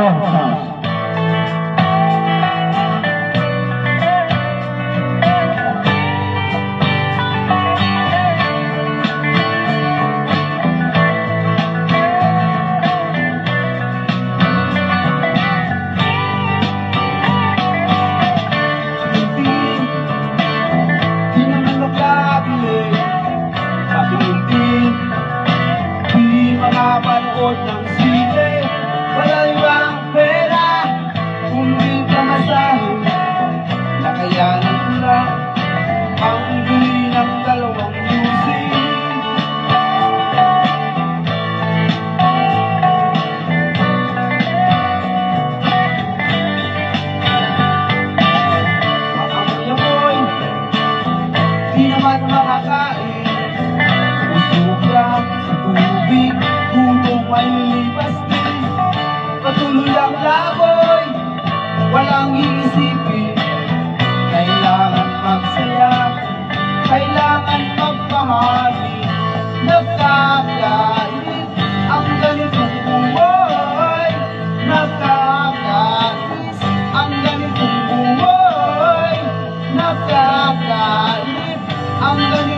Sounds. Di naman makabili sa Pilipinas, di makapanood ng sine. Wala ibang pera, kundi pamasahe. Nakayanan ko lang ang bili ng dalawang music. Maamoy-amoy, di naman makakain. Usog lang sa tubig, gutom ay lilipas din. Patuloy ang laboy, walang iisipin. Kailangan magsaya, kailangan magpahagi. Nakakait ang ganitong buhay. Nakakait ang ganitong buhay. Nakakait ang ganitong